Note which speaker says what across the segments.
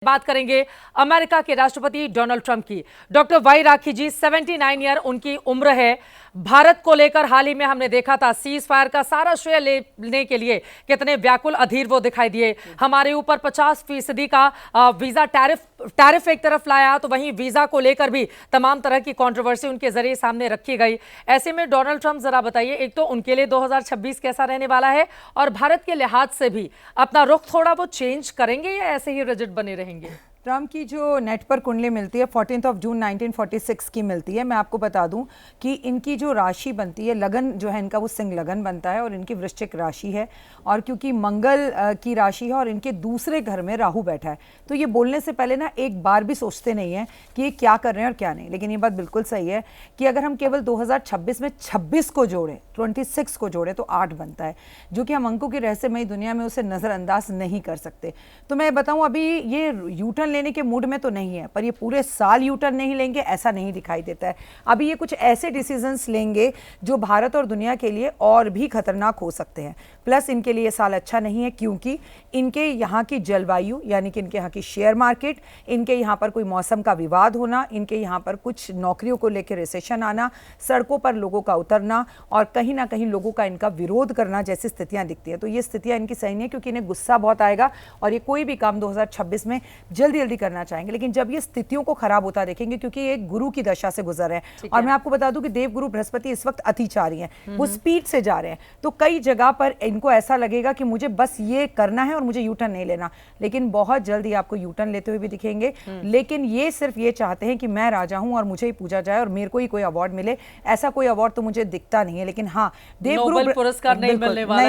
Speaker 1: बात करेंगे अमेरिका के राष्ट्रपति डोनाल्ड ट्रंप की। डॉक्टर वाई राखी जी 79 ईयर उनकी उम्र है। भारत को लेकर हाल ही में हमने देखा था सीज फायर का सारा श्रेय लेने के लिए कितने व्याकुल अधीर वो दिखाई दिए। हमारे ऊपर 50% का वीजा टैरिफ एक तरफ लाया, तो वहीं वीजा को लेकर भी तमाम तरह की कंट्रोवर्सी उनके जरिए सामने रखी गई। ऐसे में डोनाल्ड ट्रंप जरा बताइए, एक तो उनके लिए 2026 कैसा रहने वाला है और भारत के लिहाज से भी अपना रुख थोड़ा वो चेंज करेंगे या ऐसे ही रिजिड बने रहेंगे?
Speaker 2: ट्रम्प की जो नेट पर कुंडली मिलती है 14 जून 1946 की मिलती है। मैं आपको बता दूं कि इनकी जो राशि बनती है, लगन जो है इनका, वो सिंह लगन बनता है और इनकी वृश्चिक राशि है। और क्योंकि मंगल की राशि है और इनके दूसरे घर में राहु बैठा है, तो ये बोलने से पहले ना एक बार भी सोचते नहीं हैं कि ये क्या कर रहे हैं और क्या नहीं। लेकिन ये बात बिल्कुल सही है कि अगर हम केवल 2026 में 26 को जोड़ें, 26 को जोड़ें तो 8 बनता है, जो कि हम अंकों की रहस्यमयी दुनिया में उसे नज़रअंदाज नहीं कर सकते। तो मैं बताऊँ, अभी ये यूटर्न लेने के मूड में तो नहीं है, पर ये पूरे साल यूटर्न नहीं लेंगे ऐसा नहीं दिखाई देता है। अभी ये कुछ ऐसे डिसीजंस लेंगे जो भारत और दुनिया के लिए और भी खतरनाक हो सकते हैं। प्लस इनके लिए साल अच्छा नहीं है, क्योंकि इनके यहाँ की जलवायु, यानी कि इनके यहाँ की शेयर मार्केट, इनके यहाँ पर कोई मौसम का विवाद होना, इनके यहाँ पर कुछ नौकरियों को लेकर रिसेशन आना, सड़कों पर लोगों का उतरना और कहीं ना कहीं लोगों का इनका विरोध करना जैसी स्थितियाँ दिखती हैं। तो ये स्थितियाँ इनकी सही नहीं है, क्योंकि इन्हें गुस्सा बहुत आएगा और ये कोई भी काम 2026 में जल्दी जल्दी करना चाहेंगे। लेकिन जब ये स्थितियों को खराब होता देखेंगे, क्योंकि ये गुरु की दशा से गुजर रहे हैं, और मैं आपको बता दूं कि देवगुरु बृहस्पति इस वक्त अतिचारी हैं, वो स्पीड से जा रहे हैं, तो कई जगह पर इनको ऐसा लगेगा कि मुझे बस ये करना है और मुझे यूटर्न नहीं लेना। लेकिन बहुत जल्दी आपको यूटर्न लेते हुए भी दिखेंगे। लेकिन ये सिर्फ ये चाहते हैं कि मैं राजा हूं और मुझे ही पूजा जाए और मेरे को ही कोई अवार्ड मिले। ऐसा कोई अवार्ड तो मुझे दिखता नहीं है। लेकिन हाँ,
Speaker 1: देवगुरु पुरस्कार नहीं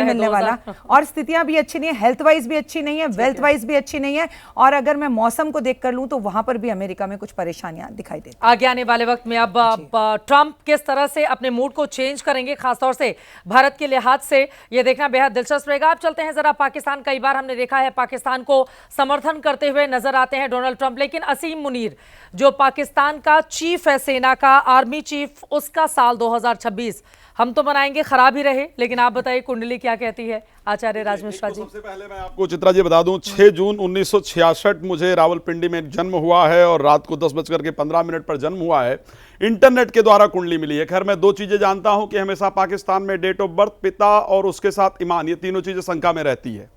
Speaker 1: मिलने
Speaker 2: वाला और स्थितियां भी अच्छी नहीं है, हेल्थ वाइज भी अच्छी नहीं है, वेल्थ वाइज भी अच्छी नहीं है। और अगर मैं मौसम को देख कर लूं तो वहां पर भी अमेरिका में कुछ परेशानियां दिखाई देती।
Speaker 1: आगे आने वाले वक्त में अब ट्रंप किस तरह से अपने मूड को चेंज करेंगे, खासतौर से भारत के लिहाज से, यह देखना बेहद दिलचस्प रहेगा। अब चलते हैं जरा पाकिस्तान। कई बार हमने देखा है पाकिस्तान को समर्थन करते हुए नजर आते हैं डोनाल्ड ट्रंप, लेकिन असीम मुनीर जो पाकिस्तान का चीफ है, सेना का आर्मी चीफ, उसका साल 2026 हम तो मनाएंगे खराब ही रहे। लेकिन आप बताइए कुंडली क्या कहती है, आचार्य राज मिश्रा जी?
Speaker 3: सबसे पहले मैं आपको चित्रा जी बता दूं, 6 जून 1966 मुझे रावलपिंडी में जन्म हुआ है और रात को 10:15 पर जन्म हुआ है। इंटरनेट के द्वारा कुंडली मिली है। खैर, मैं 2 चीजें जानता हूं कि हमेशा पाकिस्तान में डेट ऑफ बर्थ, पिता और उसके साथ ईमान, ये तीनों चीजें शंका में रहती है।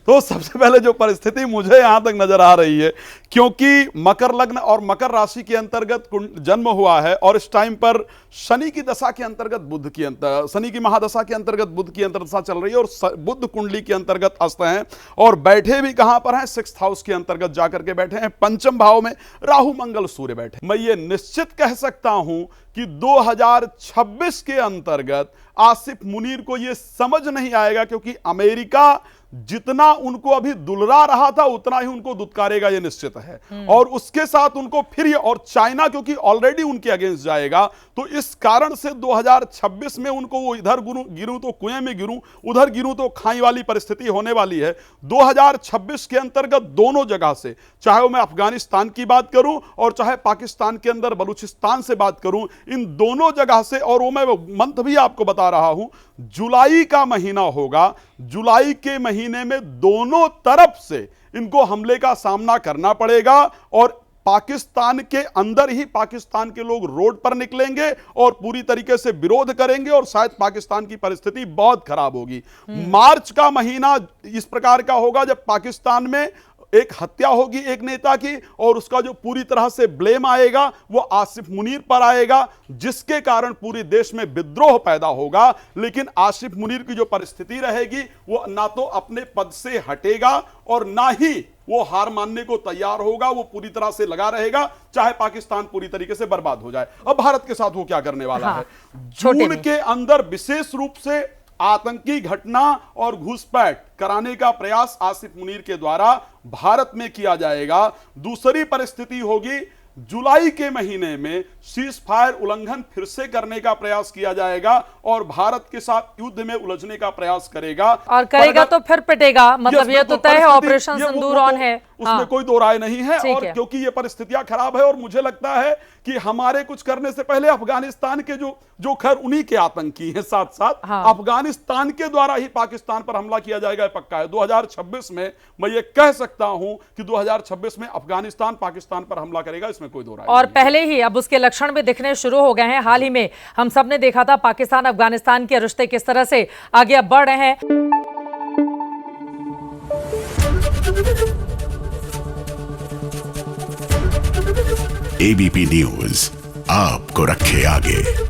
Speaker 3: तो सबसे पहले जो परिस्थिति मुझे यहां तक नजर आ रही है, क्योंकि मकर लग्न और मकर राशि के अंतर्गत जन्म हुआ है और इस टाइम पर शनि की दशा के अंतर्गत शनि की महादशा के अंतर्गत बुध की अंतर्दशा चल रही है और बुध कुंडली के अंतर्गत अस्त हैं और बैठे भी कहां पर हैं, 6th हाउस के अंतर्गत जाकर के बैठे हैं, पंचम भाव में राहु मंगल सूर्य बैठे। मैं ये निश्चित कह सकता हूं कि 2026 के अंतर्गत आसिफ मुनीर को यह समझ नहीं आएगा, क्योंकि अमेरिका जितना उनको अभी दुलरा रहा था उतना ही उनको दुत्कारेगा, यह निश्चित है। और उसके साथ उनको फिर और चाइना, क्योंकि ऑलरेडी उनके अगेंस्ट जाएगा, तो इस कारण से 2026 में उनको वो इधर गिरूं तो कुएं में गिरूं, उधर गिरूं तो खाई वाली परिस्थिति होने वाली है। 2026 के अंतर्गत दोनों जगह से, चाहे वो मैं अफगानिस्तान की बात करूं और चाहे पाकिस्तान के अंदर बलूचिस्तान से बात करूं, इन दोनों जगह से, और वो मैं मंथ भी आपको बता रहा हूं, जुलाई का महीना होगा। जुलाई के महीने में दोनों तरफ से इनको हमले का सामना करना पड़ेगा और पाकिस्तान के अंदर ही पाकिस्तान के लोग रोड पर निकलेंगे और पूरी तरीके से विरोध करेंगे और शायद पाकिस्तान की परिस्थिति बहुत खराब होगी। मार्च का महीना इस प्रकार का होगा जब पाकिस्तान में एक हत्या होगी एक नेता की, और उसका जो पूरी तरह से ब्लेम आएगा वो आसिफ मुनीर पर आएगा, जिसके कारण पूरे देश में विद्रोह पैदा होगा। लेकिन आसिफ मुनीर की जो परिस्थिति रहेगी, वो ना तो अपने पद से हटेगा और ना ही वो हार मानने को तैयार होगा। वो पूरी तरह से लगा रहेगा, चाहे पाकिस्तान पूरी तरीके से बर्बाद हो जाए। अब भारत के साथ वो क्या करने वाला है, जून के अंदर विशेष रूप से आतंकी घटना और घुसपैठ कराने का प्रयास आसिफ मुनीर के द्वारा भारत में किया जाएगा। दूसरी परिस्थिति होगी जुलाई के महीने में सीज फायर उल्लंघन फिर से करने का प्रयास किया जाएगा और भारत के साथ युद्ध में उलझने का प्रयास करेगा
Speaker 1: और करेगा तो फिर पिटेगा, मतलब ये तो तय है,
Speaker 3: परिस्थिति-
Speaker 1: ऑपरेशन
Speaker 3: ये
Speaker 1: सिंदूर
Speaker 3: वो
Speaker 1: ऑन
Speaker 3: तो
Speaker 1: है।
Speaker 3: उसमें
Speaker 1: हाँ।
Speaker 3: कोई दो राय नहीं है।
Speaker 1: ठीक
Speaker 3: और
Speaker 1: है।
Speaker 3: क्योंकि ये परिस्थितियां खराब है और मुझे लगता है कि हमारे कुछ करने से पहले अफगानिस्तान के जो खैर उन्हीं के आतंकी हैं साथ साथ,
Speaker 1: हाँ।
Speaker 3: अफगानिस्तान के द्वारा ही पाकिस्तान पर हमला किया जाएगा, ये पक्का है। 2026 में मैं ये कह सकता हूं कि 2026 में अफगानिस्तान पाकिस्तान पर हमला करेगा, इसमें कोई दो राय
Speaker 1: और
Speaker 3: नहीं है।
Speaker 1: पहले ही अब उसके लक्षण भी दिखने शुरू हो गए हैं। हाल ही में हम सब ने देखा था पाकिस्तान अफगानिस्तान के रिश्ते किस तरह से आगे अब बढ़ रहे हैं।
Speaker 4: एबीपी न्यूज आपको रखे आगे।